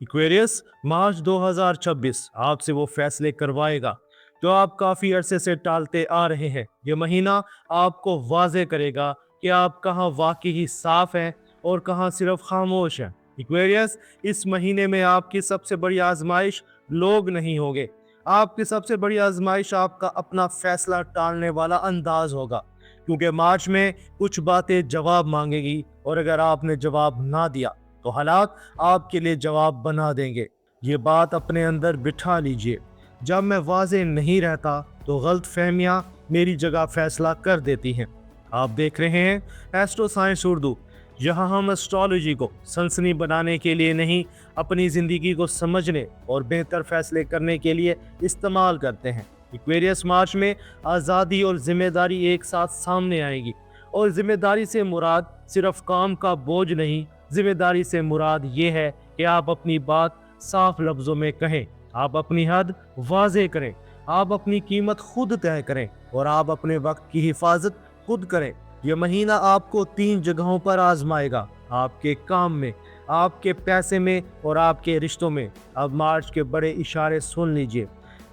Aquarius, मार्च 2026 आपसे वो फैसले करवाएगा जो आप काफी अरसे से टालते आ रहे हैं। ये महीना आपको वाजे करेगा कि आप कहाँ वाकई साफ हैं और कहाँ सिर्फ खामोश हैं। एक्वेरियस, इस महीने में आपकी सबसे बड़ी आजमाइश लोग नहीं होंगे। आपकी सबसे बड़ी आजमाइश आपका अपना फैसला टालने वाला अंदाज होगा, क्योंकि मार्च में कुछ बातें जवाब मांगेगी और अगर आपने जवाब ना दिया तो हालात आपके लिए जवाब बना देंगे। ये बात अपने अंदर बिठा लीजिए। जब मैं वाज़ेह नहीं रहता तो गलत फहमियाँ मेरी जगह फैसला कर देती हैं। आप देख रहे हैं एस्ट्रो साइंस उर्दू। यहाँ हम एस्ट्रोलॉजी को सनसनी बनाने के लिए नहीं, अपनी ज़िंदगी को समझने और बेहतर फैसले करने के लिए इस्तेमाल करते हैं। एक्वेरियस, मार्च में आज़ादी और जिम्मेदारी एक साथ सामने आएगी। और जिम्मेदारी से मुराद सिर्फ काम का बोझ नहीं, जिम्मेदारी से मुराद ये है कि आप अपनी बात साफ लफ्जों में कहें, आप अपनी हद वाज़ेह करें, आप अपनी कीमत खुद तय करें और आप अपने वक्त की हिफाजत खुद करें। यह महीना आपको 3 जगहों पर आजमाएगा, आपके काम में, आपके पैसे में और आपके रिश्तों में। अब मार्च के बड़े इशारे सुन लीजिए।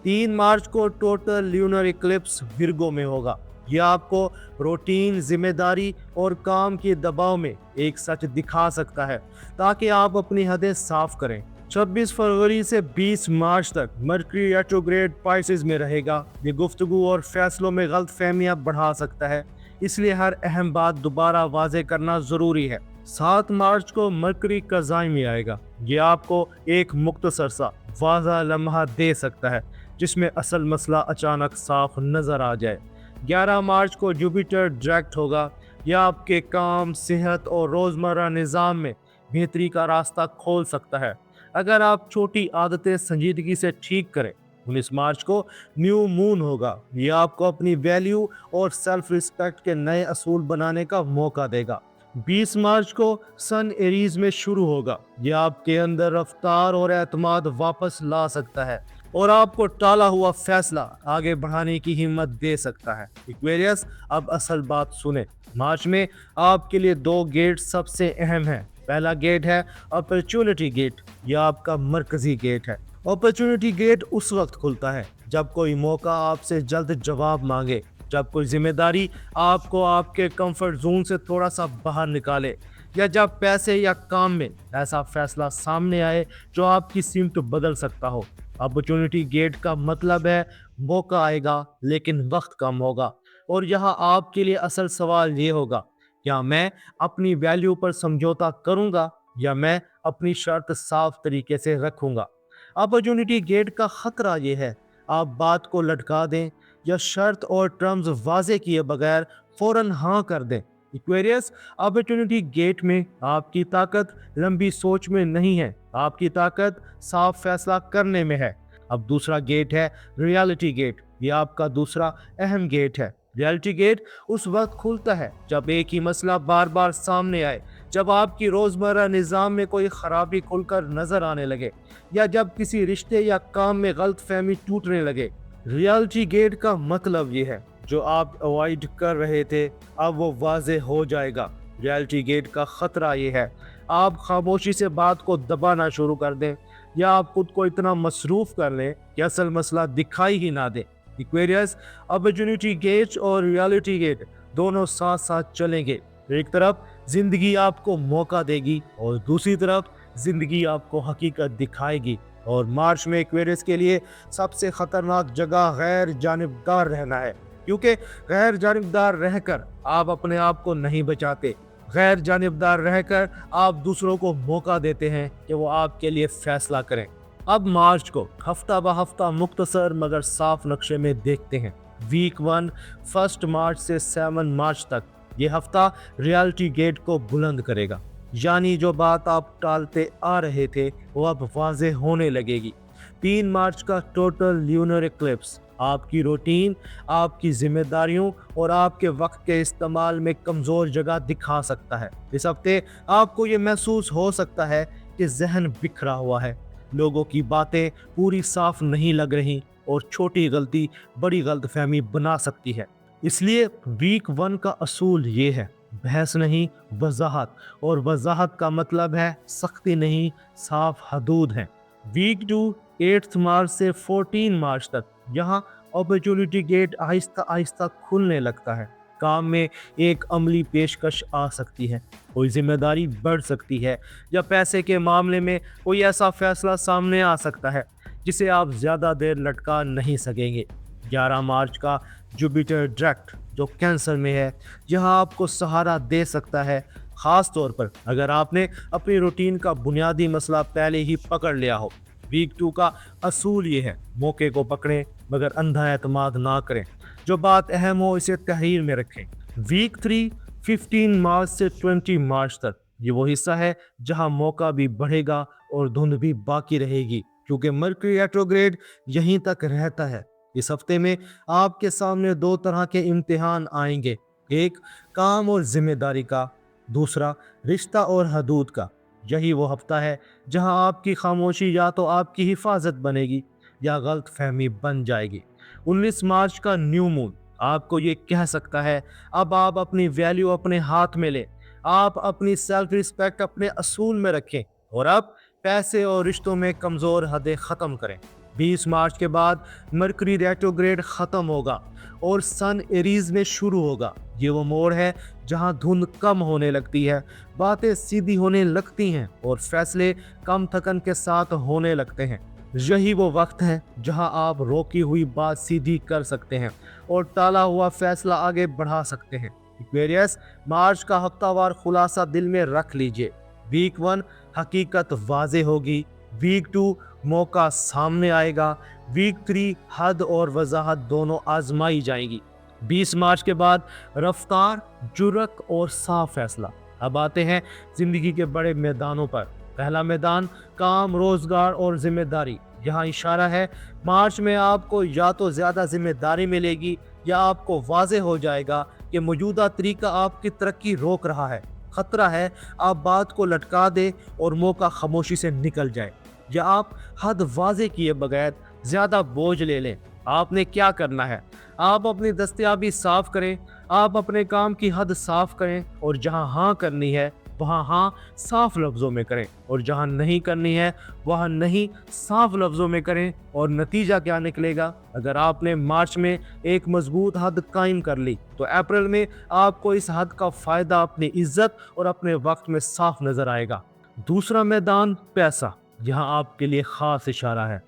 3 मार्च को टोटल ल्यूनर इक्लिप्स विर्गो में होगा। यह आपको रूटीन, जिम्मेदारी और काम के दबाव में एक सच दिखा सकता है, ताकि आप अपनी हदें साफ करें। 26 फरवरी से 20 मार्च तक मरकरी रेट्रोग्रेड पाइसेस में रहेगा। ये गुफ्तगू और फैसलों में गलत फहमियाँ बढ़ा सकता है, इसलिए हर अहम बात दोबारा वाज़ेह करना ज़रूरी है। 7 मार्च को मरकरी कज़ाई में आएगा। ये आपको एक मुख्तसर सा वाज़ा लम्हा दे सकता है जिसमें असल मसला अचानक साफ नज़र आ जाए। 11 मार्च को जुपिटर डायरेक्ट होगा। यह आपके काम, सेहत और रोज़मर्रा निज़ाम में बेहतरी का रास्ता खोल सकता है अगर आप छोटी आदतें संजीदगी से ठीक करें। 19 मार्च को न्यू मून होगा। यह आपको अपनी वैल्यू और सेल्फ रिस्पेक्ट के नए असूल बनाने का मौका देगा। 20 मार्च को सन एरीज में शुरू होगा। यह आपके अंदर रफ्तार और एतमाद वापस ला सकता है और आपको टाला हुआ फैसला आगे बढ़ाने की हिम्मत दे सकता है। एक्वेरियस, अब असल बात सुने। मार्च में आपके लिए 2 गेट सबसे अहम हैं। पहला गेट है अपॉर्चुनिटी गेट। यह आपका मरकजी गेट है। अपॉर्चुनिटी गेट उस वक्त खुलता है जब कोई मौका आपसे जल्द जवाब मांगे, जब कोई जिम्मेदारी आपको आपके कंफर्ट जोन से थोड़ा सा बाहर निकाले, या जब पैसे या काम में ऐसा फैसला सामने आए जो आपकी सिमत बदल सकता हो। अपॉर्चुनिटी गेट का मतलब है मौका आएगा लेकिन वक्त कम होगा। और यहाँ आपके लिए असल सवाल ये होगा, क्या मैं अपनी वैल्यू पर समझौता करूंगा या मैं अपनी शर्त साफ तरीके से रखूंगा। अपॉर्चुनिटी गेट का खतरा ये है, आप बात को लटका दें या शर्त और टर्म्स वाजे किए बगैर फौरन हाँ कर दें। एक्वेरियस, अपॉर्चुनिटी गेट में आपकी ताकत लंबी सोच में नहीं है, आपकी ताकत साफ फैसला करने में है। अब दूसरा गेट है रियलिटी गेट। यह आपका दूसरा अहम गेट है। रियलिटी गेट उस वक्त खुलता है जब एक ही मसला बार बार सामने आए, जब आपकी रोजमर्रा निज़ाम में कोई खराबी खुलकर नजर आने लगे, या जब किसी रिश्ते या काम में गलत फहमी टूटने लगे। रियलिटी गेट का मतलब ये है, जो आप अवॉइड कर रहे थे अब वो वाज़ेह हो जाएगा। रियलिटी गेट का खतरा ये है, आप खामोशी से बात को दबाना शुरू कर दें या आप खुद को इतना मसरूफ कर लें कि असल मसला दिखाई ही ना दे। एक्वेरियस, अपॉर्चुनिटी गेट और रियलिटी गेट दोनों साथ साथ चलेंगे। एक तरफ जिंदगी आपको मौका देगी और दूसरी तरफ जिंदगी आपको हकीकत दिखाएगी। और मार्च में एक्वेरियस के लिए सबसे खतरनाक जगह गैर जानिबदार रहना है, क्योंकि गैर जानिबदार रहकर आप अपने आप को नहीं बचाते। गैर जानिबदार रहकर आप दूसरों को मौका देते हैं कि वो आपके लिए फैसला करें। अब मार्च को हफ्ता ब हफ्ता मुख्तसर मगर साफ नक्शे में देखते हैं। वीक 1 1 मार्च से 7 मार्च तक ये हफ्ता रियलिटी गेट को बुलंद करेगा, यानी जो बात आप टालते आ रहे थे वो अब वाज़ेह होने लगेगी। 3 मार्च का टोटल ल्यूनर इक्लिप्स आपकी रूटीन, आपकी जिम्मेदारियों और आपके वक्त के इस्तेमाल में कमज़ोर जगह दिखा सकता है। इस हफ्ते आपको ये महसूस हो सकता है कि जहन बिखरा हुआ है, लोगों की बातें पूरी साफ नहीं लग रही और छोटी गलती बड़ी गलतफहमी बना सकती है। इसलिए वीक 1 का असूल ये है, बहस नहीं, वजाहत। और वजाहत का मतलब है सख्ती नहीं, साफ हदूद है। वीक 2 8 मार्च से 14 मार्च तक यहाँ अपॉर्चुनिटी गेट आहिस्ता आहिस्ता खुलने लगता है। काम में एक अमली पेशकश आ सकती है, कोई जिम्मेदारी बढ़ सकती है, या पैसे के मामले में कोई ऐसा फैसला सामने आ सकता है जिसे आप ज़्यादा देर लटका नहीं सकेंगे। 11 मार्च का जुपिटर डायरेक्ट जो कैंसर में है, यह आपको सहारा दे सकता है, ख़ास तौर पर अगर आपने अपनी रूटीन का बुनियादी मसला पहले ही पकड़ लिया हो। वीक 2 का असूल ये है, मौके को पकड़ें मगर अंधा एतमाद ना करें, जो बात अहम हो इसे तहरीर में रखें। वीक 3 15 मार्च से 20 मार्च तक ये वो हिस्सा है जहां मौका भी बढ़ेगा और धुंध भी बाकी रहेगी, क्योंकि मरकरी रेट्रोग्रेड यहीं तक रहता है। इस हफ्ते में आपके सामने दो तरह के इम्तिहान आएंगे, एक काम और जिम्मेदारी का, दूसरा रिश्ता और हदूद का। यही वो हफ्ता है जहां आपकी खामोशी या तो आपकी हिफाजत बनेगी या गलत फहमी बन जाएगी। 19 मार्च का न्यू मून आपको ये कह सकता है अब आप अपनी वैल्यू अपने हाथ में लें, आप अपनी सेल्फ रिस्पेक्ट अपने असूल में रखें और अब पैसे और रिश्तों में कमज़ोर हदें ख़त्म करें। 20 मार्च के बाद मरकरी रेट्रोग्रेड ख़त्म होगा और सन एरीज में शुरू होगा। ये वो मोड़ है जहां धुंध कम होने लगती है, बातें सीधी होने लगती हैं और फैसले कम थकन के साथ होने लगते हैं। यही वो वक्त है जहां आप रोकी हुई बात सीधी कर सकते हैं और टाला हुआ फैसला आगे बढ़ा सकते हैं। एक्वेरियस, मार्च का हफ्तावार खुलासा दिल में रख लीजिए। वीक 1 हकीकत वाज़े होगी, वीक 2 मौका सामने आएगा, वीक 3 हद और वजाहत दोनों आजमाई जाएंगी। 20 मार्च के बाद रफ्तार, जुर्रत और साफ फैसला। अब आते हैं जिंदगी के बड़े मैदानों पर। पहला मैदान काम, रोजगार और जिम्मेदारी। यहाँ इशारा है मार्च में आपको या तो ज़्यादा जिम्मेदारी मिलेगी या आपको वाज़े हो जाएगा कि मौजूदा तरीका आपकी तरक्की रोक रहा है। खतरा है आप बात को लटका दे और मौका खामोशी से निकल जाए, या आप हद वाजे किए बगैर ज़्यादा बोझ ले लें। आपने क्या करना है, आप अपनी दस्तयाबी साफ करें, आप अपने काम की हद साफ करें और जहां हाँ करनी है वहां हाँ साफ लफ्ज़ों में करें और जहां नहीं करनी है वहां नहीं साफ लफ्ज़ों में करें। और नतीजा क्या निकलेगा, अगर आपने मार्च में एक मजबूत हद कायम कर ली तो अप्रैल में आपको इस हद का फ़ायदा अपनी इज्जत और अपने वक्त में साफ नज़र आएगा। दूसरा मैदान पैसा, यहाँ आपके लिए ख़ास इशारा है।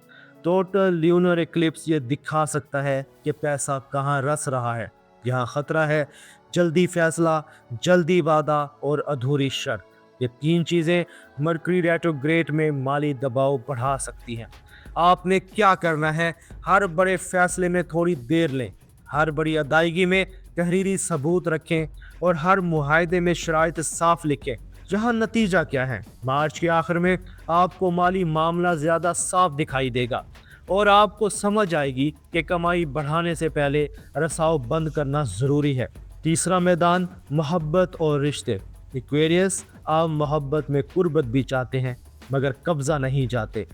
टोटल ल्यूनर एक्लिप्स ये दिखा सकता है कि पैसा कहाँ रस रहा है। यहाँ ख़तरा है जल्दी फैसला, जल्दी वादा और अधूरी शर्त। ये तीन चीज़ें मरकरी रेट्रोग्रेड में माली दबाव बढ़ा सकती हैं। आपने क्या करना है, हर बड़े फैसले में थोड़ी देर लें, हर बड़ी अदायगी में तहरीरी सबूत रखें और हर मुआहदे में शराइत साफ लिखें। जहाँ नतीजा क्या है, मार्च के आखिर में आपको माली मामला ज़्यादा साफ दिखाई देगा और आपको समझ आएगी कि कमाई बढ़ाने से पहले रसाव बंद करना ज़रूरी है। तीसरा मैदान मोहब्बत और रिश्ते। एक्वेरियस, आप मोहब्बत में कुर्बत भी चाहते हैं मगर कब्ज़ा नहीं चाहते,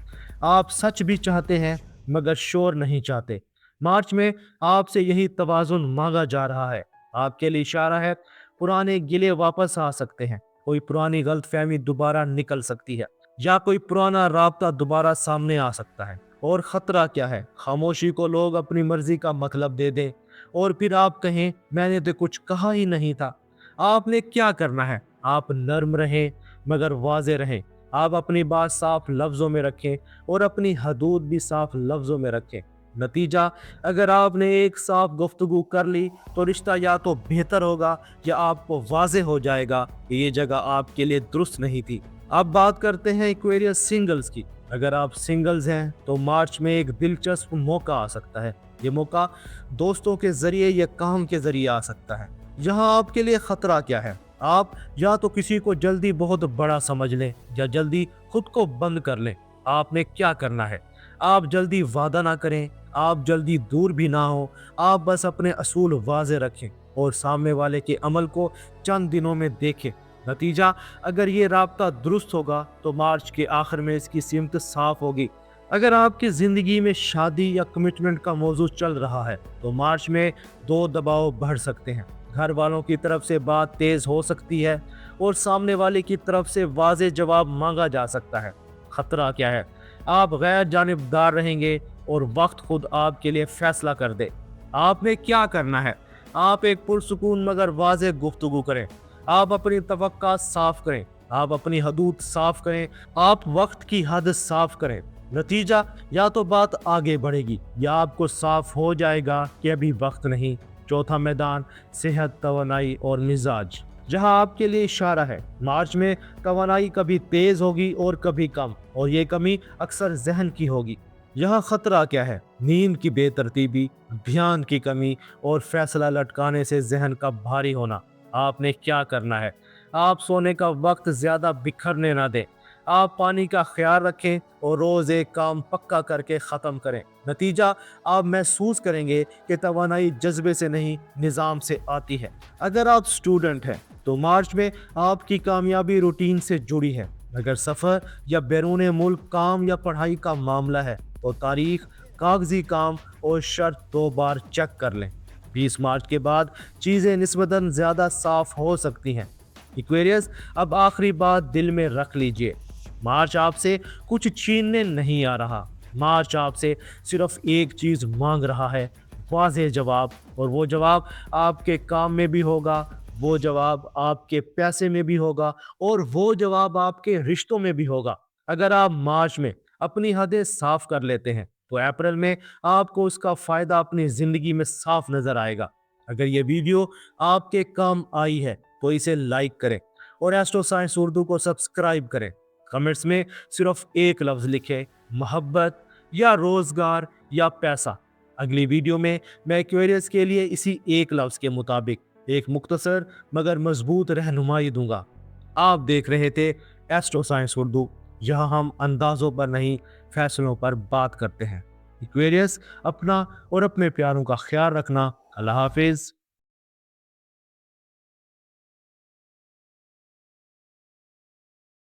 आप सच भी चाहते हैं मगर शोर नहीं चाहते। मार्च में आपसे यही तवाज़ुन मांगा जा रहा है। आपके लिए इशारा है पुराने गिले वापस आ सकते हैं, कोई पुरानी गलतफहमी दोबारा निकल सकती है या कोई पुराना राब्ता दोबारा सामने आ सकता है। और ख़तरा क्या है, खामोशी को लोग अपनी मर्जी का मतलब दे दें और फिर आप कहें मैंने तो कुछ कहा ही नहीं था। आपने क्या करना है, आप नर्म रहें मगर वाज़े रहें, आप अपनी बात साफ लफ्ज़ों में रखें और अपनी हदूद भी साफ लफ्ज़ों में रखें। नतीजा, अगर आपने एक साफ गुफ्तगू कर ली तो रिश्ता या तो बेहतर होगा या आपको वाज़े हो जाएगा कि ये जगह आपके लिए दुरुस्त नहीं थी। अब बात करते हैं एक्वेरियस सिंगल्स की। अगर आप सिंगल्स हैं तो मार्च में एक दिलचस्प मौका आ सकता है। ये मौका दोस्तों के ज़रिए या काम के ज़रिए आ सकता है। यहाँ आपके लिए ख़तरा क्या है, आप या तो किसी को जल्दी बहुत बड़ा समझ लें या जल्दी खुद को बंद कर लें। आपने क्या करना है, आप जल्दी वादा ना करें, आप जल्दी दूर भी ना हो, आप बस अपने असूल वाज़े रखें और सामने वाले के अमल को चंद दिनों में देखें। नतीजा, अगर ये राब्ता दुरुस्त होगा तो मार्च के आखिर में इसकी सिमत साफ होगी। अगर आपकी ज़िंदगी में शादी या कमिटमेंट का मौजू चल रहा है तो मार्च में दो दबाव बढ़ सकते हैं। घर वालों की तरफ से बात तेज हो सकती है और सामने वाले की तरफ से वाज़ेह जवाब मांगा जा सकता है। खतरा क्या है? आप गैर जानिबदार रहेंगे और वक्त खुद आपके लिए फैसला कर दे। आपने क्या करना है? आप एक पुरसुकून मगर वाज़ेह गुफ्तगू करें। आप अपनी तवक्का साफ करें। आप अपनी हदूद साफ करें। आप वक्त की हद साफ करें। नतीजा, या तो बात आगे बढ़ेगी या आपको साफ हो जाएगा कि अभी वक्त नहीं। चौथा मैदान, सेहत, तवानाई और मिजाज, जहां आपके लिए इशारा है। मार्च में तवानाई कभी तेज होगी और कभी कम, और ये कमी अक्सर जहन की होगी। यहाँ खतरा क्या है? नींद की बेतरतीबी, ध्यान की कमी और फैसला लटकाने से जहन का भारी होना। आपने क्या करना है? आप सोने का वक्त ज्यादा बिखरने ना दें। आप पानी का ख्याल रखें और रोज एक काम पक्का करके ख़त्म करें। नतीजा, आप महसूस करेंगे कि तवानाई जज्बे से नहीं, निज़ाम से आती है। अगर आप स्टूडेंट हैं तो मार्च में आपकी कामयाबी रूटीन से जुड़ी है। अगर सफ़र या बैरून मुल्क काम या पढ़ाई का मामला है तो तारीख, कागजी काम और शर्त 2 बार चेक कर लें। 20 मार्च के बाद चीज़ें निस्बतन ज़्यादा साफ हो सकती हैं। एक्वेरियस, अब आखिरी बात दिल में रख लीजिए। मार्च आपसे कुछ छीनने नहीं आ रहा। मार्च आपसे सिर्फ एक चीज़ मांग रहा है, वाज़ेह जवाब। और वो जवाब आपके काम में भी होगा, वो जवाब आपके पैसे में भी होगा, और वो जवाब आपके रिश्तों में भी होगा। अगर आप मार्च में अपनी हदें साफ कर लेते हैं तो अप्रैल में आपको उसका फ़ायदा अपनी ज़िंदगी में साफ नज़र आएगा। अगर ये वीडियो आपके काम आई है तो इसे लाइक करें और एस्ट्रो साइंस उर्दू को सब्सक्राइब करें। कमेंट्स में सिर्फ एक लफ्ज़ लिखें, मोहब्बत या रोज़गार या पैसा। अगली वीडियो में मैं एक्वेरियस के लिए इसी एक लफ्ज़ के मुताबिक एक मुख्तसर मगर मजबूत रहनुमाई दूंगा। आप देख रहे थे एस्ट्रो साइंस उर्दू, जहां हम अंदाज़ों पर नहीं, फैसलों पर बात करते हैं। एक्वेरियस, अपना और अपने प्यारों का ख्याल रखना। अल्लाह हाफिज़।